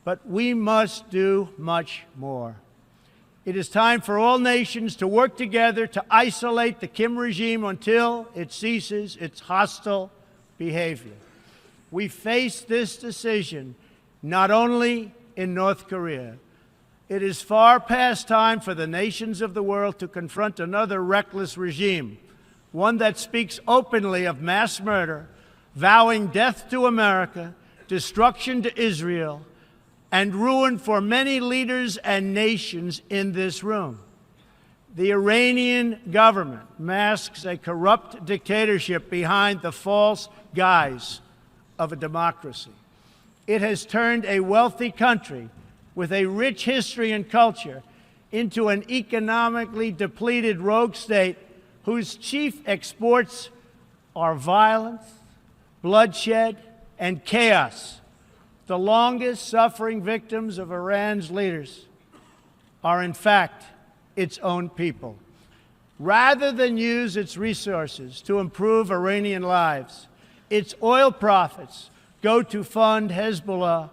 But we must do much more. It is time for all nations to work together to isolate the Kim regime until it ceases its hostile behavior. We face this decision not only in North Korea. It is far past time for the nations of the world to confront another reckless regime, one that speaks openly of mass murder, vowing death to America, destruction to Israel, and ruin for many leaders and nations in this room. The Iranian government masks a corrupt dictatorship behind the false guise of a democracy. It has turned a wealthy country with a rich history and culture into an economically depleted rogue state whose chief exports are violence, bloodshed, and chaos. The longest suffering victims of Iran's leaders are, in fact, its own people. Rather than use its resources to improve Iranian lives, its oil profits go to fund Hezbollah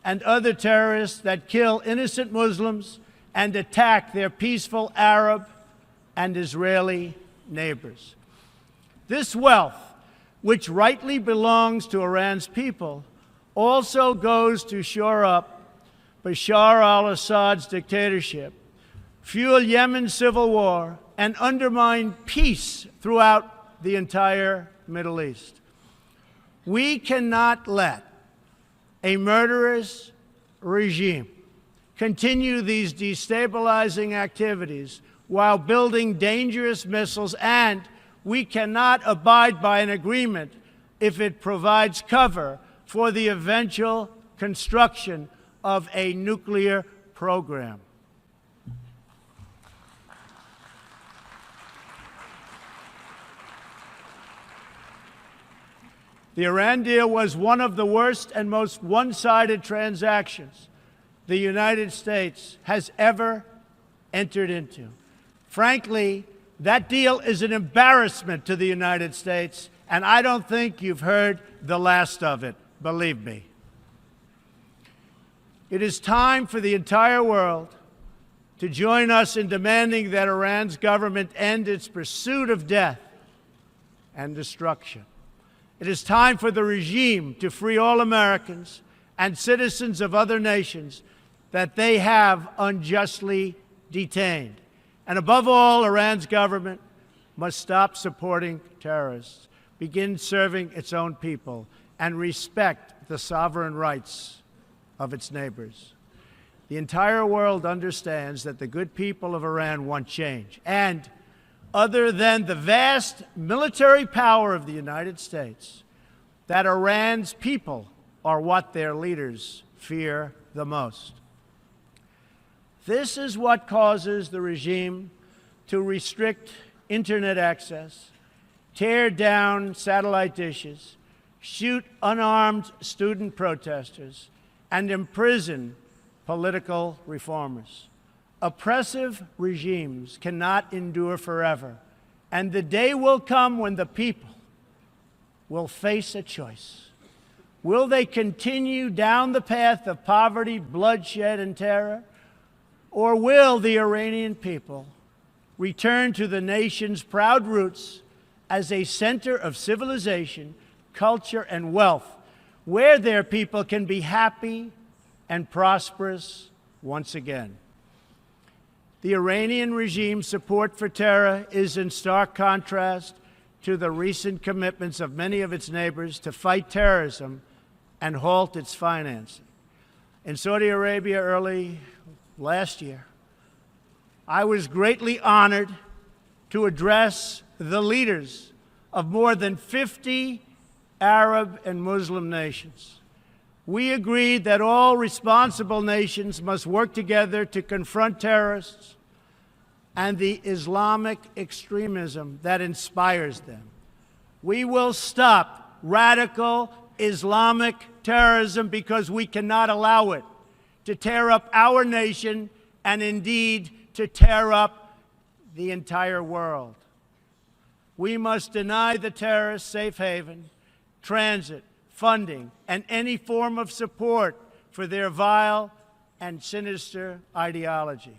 and other terrorists that kill innocent Muslims and attack their peaceful Arab and Israeli neighbors. This wealth, which rightly belongs to Iran's people, also goes to shore up Bashar al-Assad's dictatorship, fuel Yemen's civil war, and undermine peace throughout the entire Middle East. We cannot let a murderous regime continue these destabilizing activities while building dangerous missiles, and we cannot abide by an agreement if it provides cover for the eventual construction of a nuclear program. The Iran deal was one of the worst and most one-sided transactions the United States has ever entered into. Frankly, that deal is an embarrassment to the United States, and I don't think you've heard the last of it, believe me. It is time for the entire world to join us in demanding that Iran's government end its pursuit of death and destruction. It is time for the regime to free all Americans and citizens of other nations that they have unjustly detained. And above all, Iran's government must stop supporting terrorists, begin serving its own people, and respect the sovereign rights of its neighbors. The entire world understands that the good people of Iran want change. And other than the vast military power of the United States, that Iran's people are what their leaders fear the most. This is what causes the regime to restrict internet access, tear down satellite dishes, shoot unarmed student protesters, and imprison political reformers. Oppressive regimes cannot endure forever, and the day will come when the people will face a choice. Will they continue down the path of poverty, bloodshed, and terror, or will the Iranian people return to the nation's proud roots as a center of civilization, culture, and wealth, where their people can be happy and prosperous once again? The Iranian regime's support for terror is in stark contrast to the recent commitments of many of its neighbors to fight terrorism and halt its financing. In Saudi Arabia early last year, I was greatly honored to address the leaders of more than 50 Arab and Muslim nations. We agreed that all responsible nations must work together to confront terrorists and the Islamic extremism that inspires them. We will stop radical Islamic terrorism because we cannot allow it to tear up our nation and indeed to tear up the entire world. We must deny the terrorists safe haven, transit, funding, and any form of support for their vile and sinister ideology.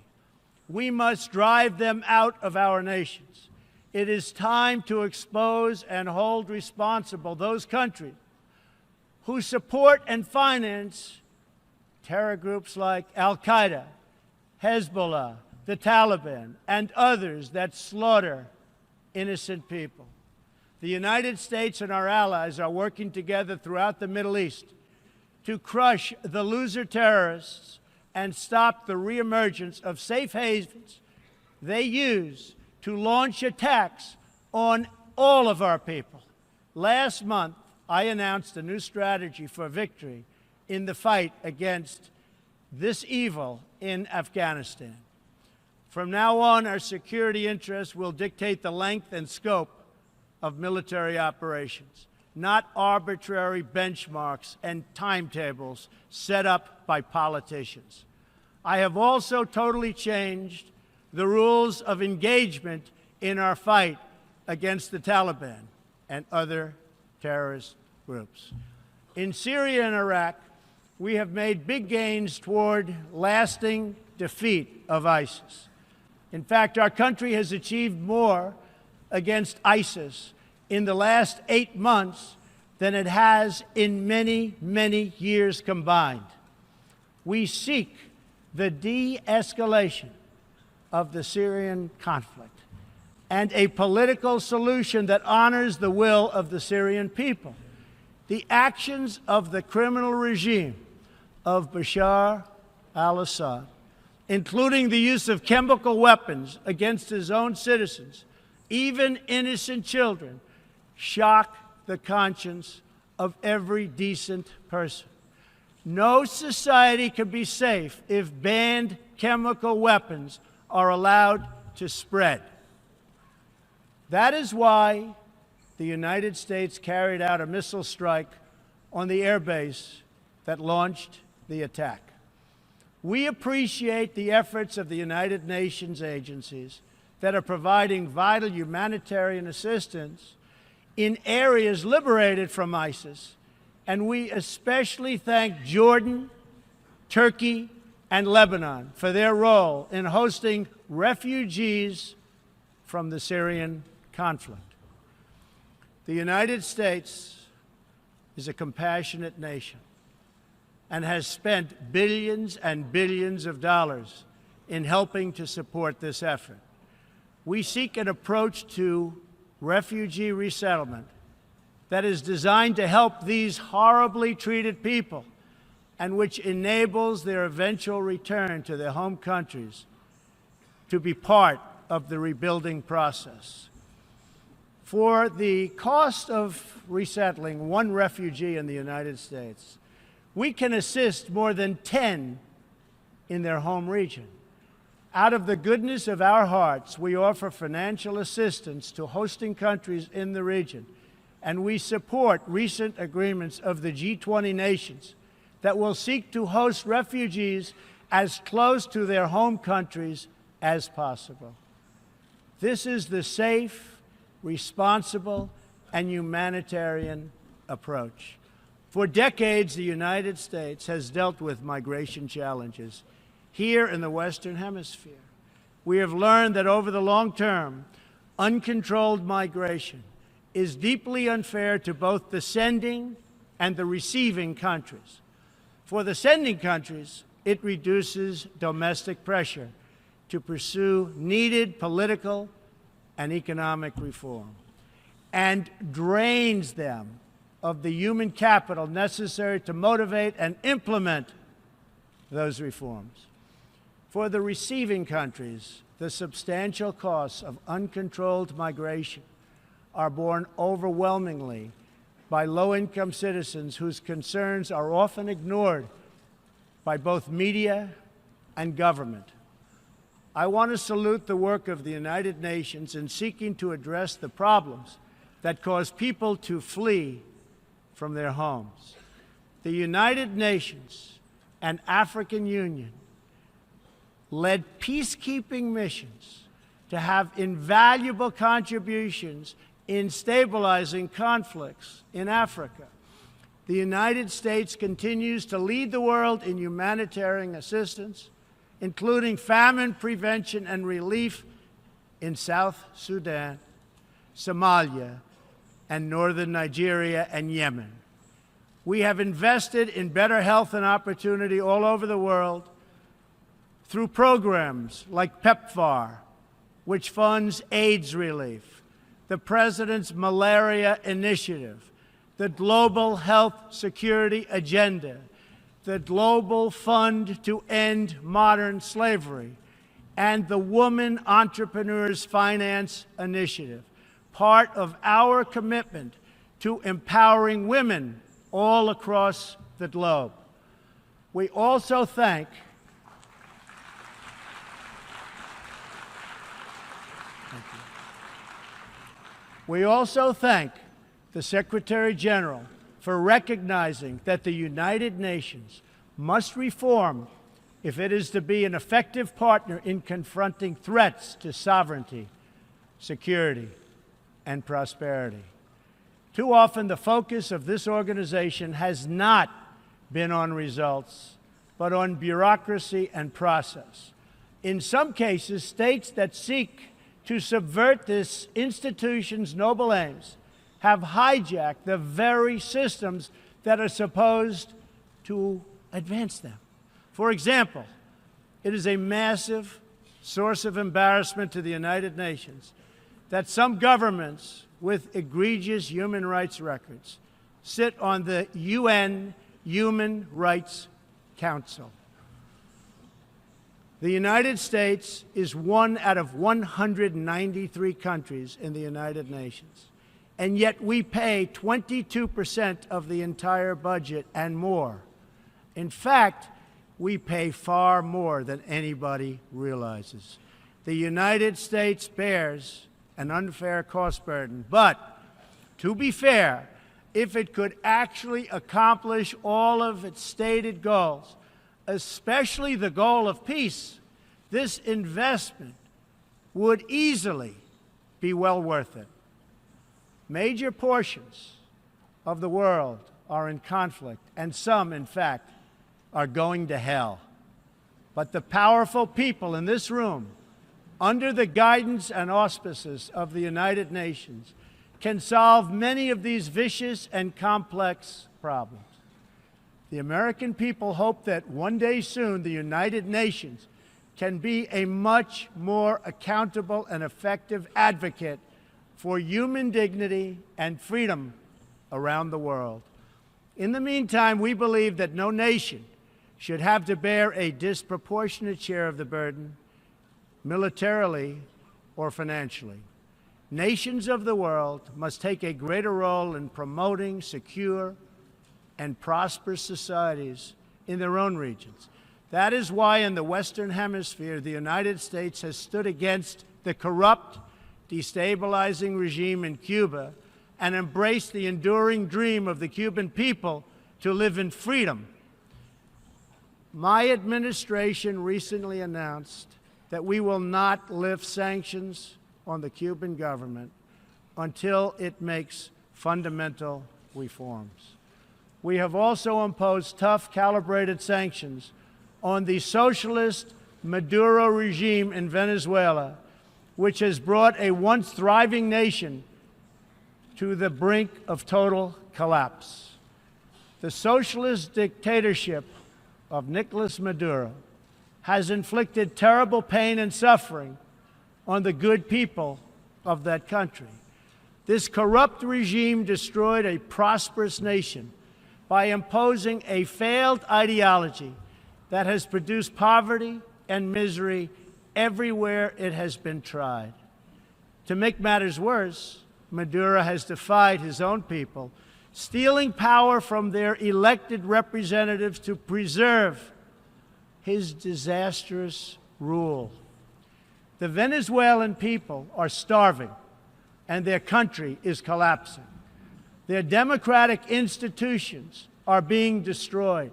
We must drive them out of our nations. It is time to expose and hold responsible those countries who support and finance terror groups like Al-Qaeda, Hezbollah, the Taliban, and others that slaughter innocent people. The United States and our allies are working together throughout the Middle East to crush the loser terrorists and stop the reemergence of safe havens they use to launch attacks on all of our people. Last month, I announced a new strategy for victory in the fight against this evil in Afghanistan. From now on, our security interests will dictate the length and scope of military operations, not arbitrary benchmarks and timetables set up by politicians. I have also totally changed the rules of engagement in our fight against the Taliban and other terrorist groups. In Syria and Iraq, we have made big gains toward lasting defeat of ISIS. In fact, our country has achieved more against ISIS in the last 8 months than it has in many, many years combined. We seek the de-escalation of the Syrian conflict and a political solution that honors the will of the Syrian people. The actions of the criminal regime of Bashar al-Assad, including the use of chemical weapons against his own citizens, even innocent children, shock the conscience of every decent person. No society can be safe if banned chemical weapons are allowed to spread. That is why the United States carried out a missile strike on the airbase that launched the attack. We appreciate the efforts of the United Nations agencies that are providing vital humanitarian assistance in areas liberated from ISIS, and we especially thank Jordan, Turkey, and Lebanon for their role in hosting refugees from the Syrian conflict. The United States is a compassionate nation and has spent billions and billions of dollars in helping to support this effort. We seek an approach to refugee resettlement that is designed to help these horribly treated people and which enables their eventual return to their home countries to be part of the rebuilding process. For the cost of resettling one refugee in the United States, we can assist more than 10 in their home region. Out of the goodness of our hearts, we offer financial assistance to hosting countries in the region, and we support recent agreements of the G20 nations that will seek to host refugees as close to their home countries as possible. This is the safe, responsible, and humanitarian approach. For decades, the United States has dealt with migration challenges here in the Western Hemisphere. We have learned that over the long term, uncontrolled migration is deeply unfair to both the sending and the receiving countries. For the sending countries, it reduces domestic pressure to pursue needed political and economic reform and drains them of the human capital necessary to motivate and implement those reforms. For the receiving countries, the substantial costs of uncontrolled migration are borne overwhelmingly by low-income citizens whose concerns are often ignored by both media and government. I want to salute the work of the United Nations in seeking to address the problems that cause people to flee from their homes. The United Nations and African Union led peacekeeping missions to have invaluable contributions in stabilizing conflicts in Africa. The United States continues to lead the world in humanitarian assistance, including famine prevention and relief in South Sudan, Somalia, and northern Nigeria and Yemen. We have invested in better health and opportunity all over the world through programs like PEPFAR, which funds AIDS relief, the President's Malaria Initiative, the Global Health Security Agenda, the Global Fund to End Modern Slavery, and the Woman Entrepreneurs Finance Initiative, part of our commitment to empowering women all across the globe. We also thank the Secretary General for recognizing that the United Nations must reform if it is to be an effective partner in confronting threats to sovereignty, security, and prosperity. Too often, the focus of this organization has not been on results, but on bureaucracy and process. In some cases, states that seek to subvert this institution's noble aims have hijacked the very systems that are supposed to advance them. For example, it is a massive source of embarrassment to the United Nations that some governments with egregious human rights records sit on the UN Human Rights Council. The United States is one out of 193 countries in the United Nations, and yet we pay 22% of the entire budget and more. In fact, we pay far more than anybody realizes. The United States bears an unfair cost burden, but to be fair, if it could actually accomplish all of its stated goals, especially the goal of peace, this investment would easily be well worth it. Major portions of the world are in conflict, and some, in fact, are going to hell. But the powerful people in this room, under the guidance and auspices of the United Nations, can solve many of these vicious and complex problems. The American people hope that one day soon the United Nations can be a much more accountable and effective advocate for human dignity and freedom around the world. In the meantime, we believe that no nation should have to bear a disproportionate share of the burden, militarily or financially. Nations of the world must take a greater role in promoting secure and prosperous societies in their own regions. That is why in the Western Hemisphere, the United States has stood against the corrupt, destabilizing regime in Cuba and embraced the enduring dream of the Cuban people to live in freedom. My administration recently announced that we will not lift sanctions on the Cuban government until it makes fundamental reforms. We have also imposed tough, calibrated sanctions on the socialist Maduro regime in Venezuela, which has brought a once thriving nation to the brink of total collapse. The socialist dictatorship of Nicolas Maduro has inflicted terrible pain and suffering on the good people of that country. This corrupt regime destroyed a prosperous nation by imposing a failed ideology that has produced poverty and misery everywhere it has been tried. To make matters worse, Maduro has defied his own people, stealing power from their elected representatives to preserve his disastrous rule. The Venezuelan people are starving, and their country is collapsing. Their democratic institutions are being destroyed.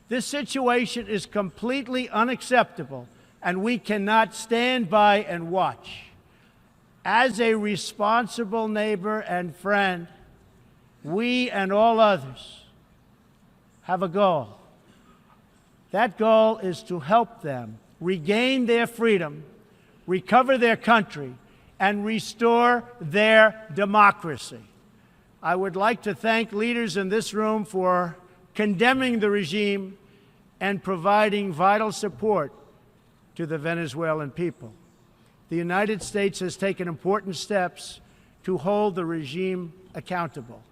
This situation is completely unacceptable, and we cannot stand by and watch. As a responsible neighbor and friend, we and all others have a goal. That goal is to help them regain their freedom, recover their country, and restore their democracy. I would like to thank leaders in this room for condemning the regime and providing vital support to the Venezuelan people. The United States has taken important steps to hold the regime accountable.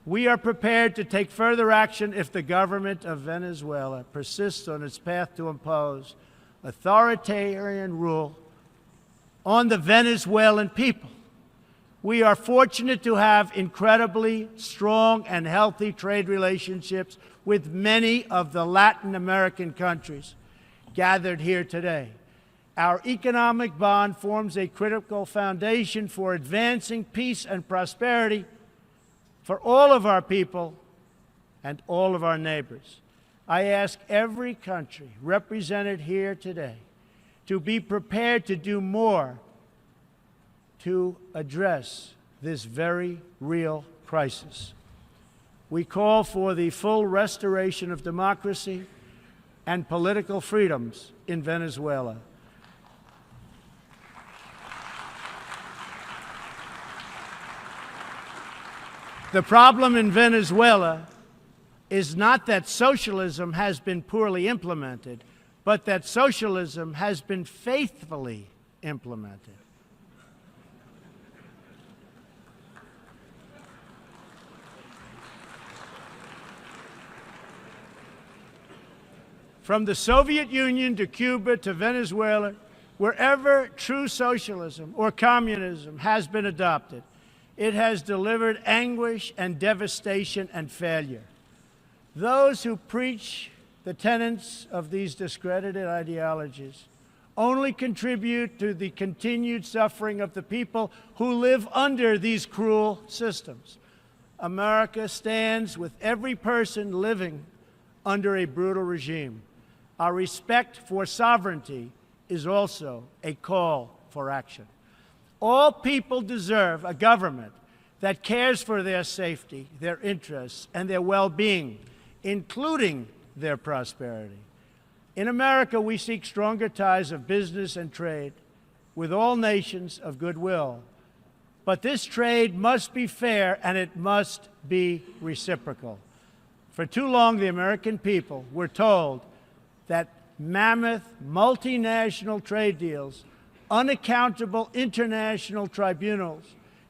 We are prepared to take further action if the government of Venezuela persists on its path to impose authoritarian rule on the Venezuelan people. We are fortunate to have incredibly strong and healthy trade relationships with many of the Latin American countries gathered here today. Our economic bond forms a critical foundation for advancing peace and prosperity for all of our people and all of our neighbors. I ask every country represented here today to be prepared to do more to address this very real crisis. We call for the full restoration of democracy and political freedoms in Venezuela. The problem in Venezuela is not that socialism has been poorly implemented, but that socialism has been faithfully implemented. From the Soviet Union to Cuba to Venezuela, wherever true socialism or communism has been adopted, it has delivered anguish and devastation and failure. Those who preach the tenets of these discredited ideologies only contribute to the continued suffering of the people who live under these cruel systems. America stands with every person living under a brutal regime. Our respect for sovereignty is also a call for action. All people deserve a government that cares for their safety, their interests, and their well-being, including their prosperity. In America, we seek stronger ties of business and trade with all nations of goodwill. But this trade must be fair and it must be reciprocal. For too long, the American people were told that mammoth multinational trade deals, unaccountable international tribunals,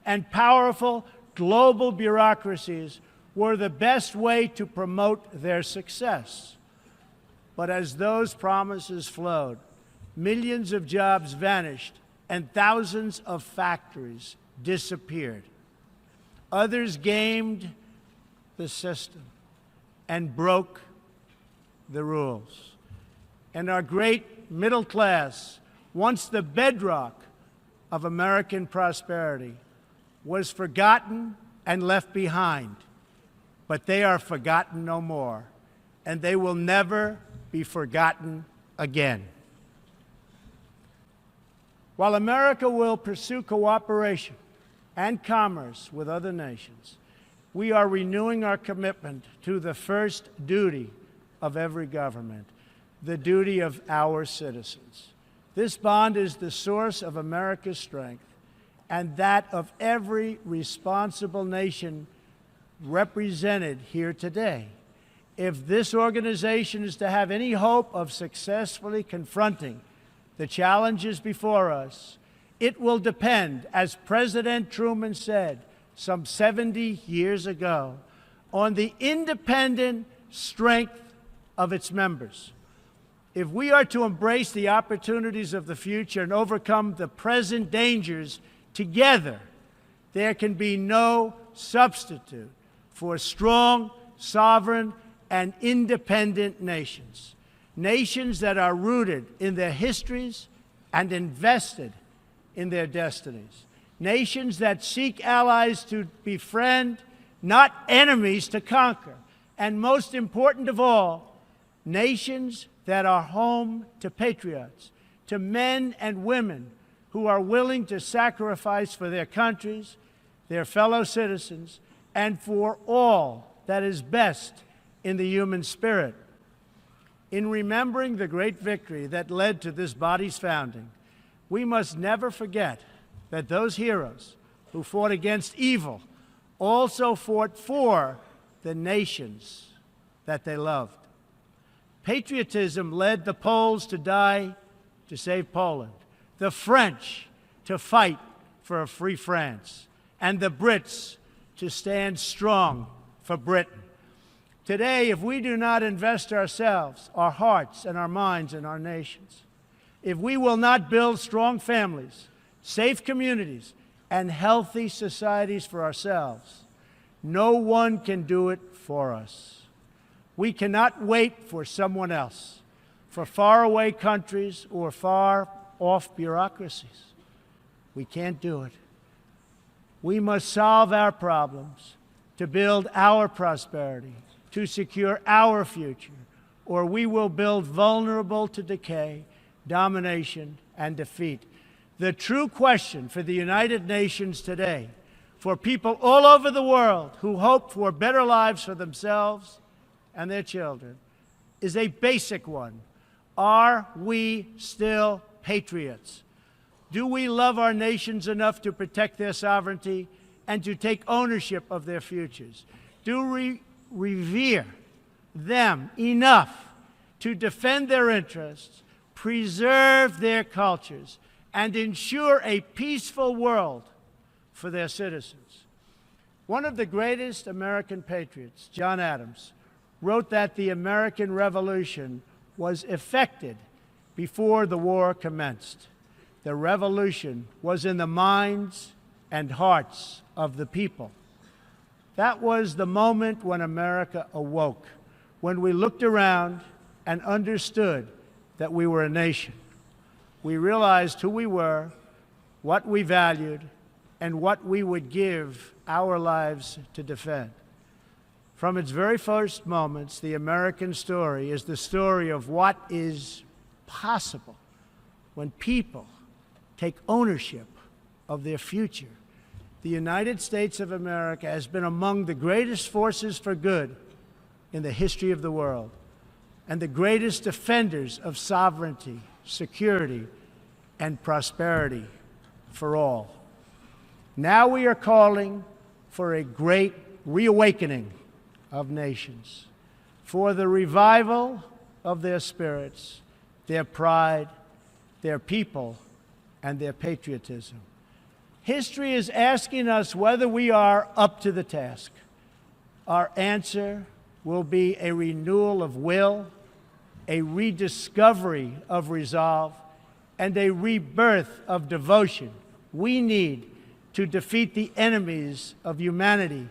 and powerful global bureaucracies were the best way to promote their success. But as those promises flowed, millions of jobs vanished and thousands of factories disappeared. Others gamed the system and broke the rules. And our great middle class, once the bedrock of American prosperity, was forgotten and left behind. But they are forgotten no more, and they will never be forgotten again. While America will pursue cooperation and commerce with other nations, we are renewing our commitment to the first duty of every government, the duty of our citizens. This bond is the source of America's strength and that of every responsible nation represented here today. If this organization is to have any hope of successfully confronting the challenges before us, it will depend, as President Truman said some 70 years ago, on the independent strength of its members. If we are to embrace the opportunities of the future and overcome the present dangers together, there can be no substitute for strong, sovereign, and independent nations. Nations that are rooted in their histories and invested in their destinies. Nations that seek allies to befriend, not enemies to conquer. And most important of all, nations that are home to patriots, to men and women who are willing to sacrifice for their countries, their fellow citizens, and for all that is best in the human spirit. In remembering the great victory that led to this body's founding, we must never forget that those heroes who fought against evil also fought for the nations that they loved. Patriotism led the Poles to die to save Poland, the French to fight for a free France, and the Brits to stand strong for Britain. Today, if we do not invest ourselves, our hearts, and our minds in our nations, if we will not build strong families, safe communities, and healthy societies for ourselves, no one can do it for us. We cannot wait for someone else, for faraway countries or far-off bureaucracies. We can't do it. We must solve our problems to build our prosperity, to secure our future, or we will build vulnerable to decay, domination, and defeat. The true question for the United Nations today, for people all over the world who hope for better lives for themselves and their children, is a basic one. Are we still patriots? Do we love our nations enough to protect their sovereignty and to take ownership of their futures? Do we revere them enough to defend their interests, preserve their cultures, and ensure a peaceful world for their citizens? One of the greatest American patriots, John Adams, wrote that the American Revolution was effected before the war commenced. The revolution was in the minds and hearts of the people. That was the moment when America awoke, when we looked around and understood that we were a nation. We realized who we were, what we valued, and what we would give our lives to defend. From its very first moments, the American story is the story of what is possible when people take ownership of their future. The United States of America has been among the greatest forces for good in the history of the world, and the greatest defenders of sovereignty, security, and prosperity for all. Now we are calling for a great reawakening of nations, for the revival of their spirits, their pride, their people, and their patriotism. History is asking us whether we are up to the task. Our answer will be a renewal of will, a rediscovery of resolve, and a rebirth of devotion we need to defeat the enemies of humanity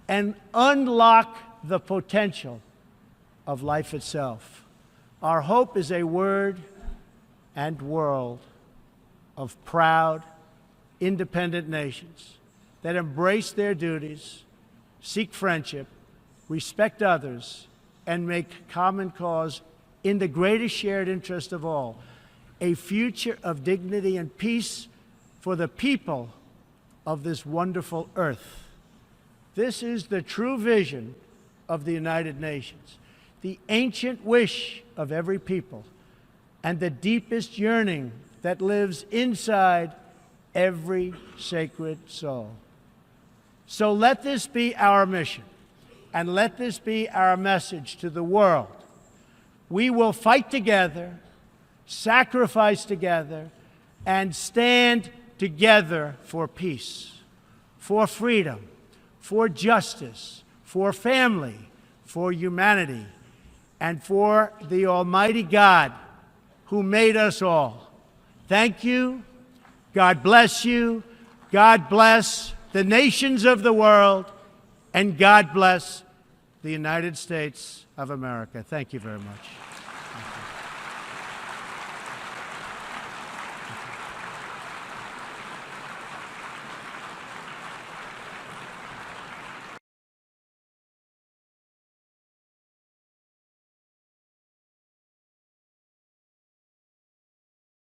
and unlock the potential of life itself. Our hope is a word and world of proud, independent nations that embrace their duties, seek friendship, respect others, and make common cause in the greatest shared interest of all, a future of dignity and peace for the people of this wonderful earth. This is the true vision of the United Nations, the ancient wish of every people, and the deepest yearning that lives inside every sacred soul. So let this be our mission, and let this be our message to the world. We will fight together, sacrifice together, and stand together for peace, for freedom, for justice, for family, for humanity, and for the Almighty God who made us all. Thank you. God bless you. God bless the nations of the world, and God bless the United States of America. Thank you very much.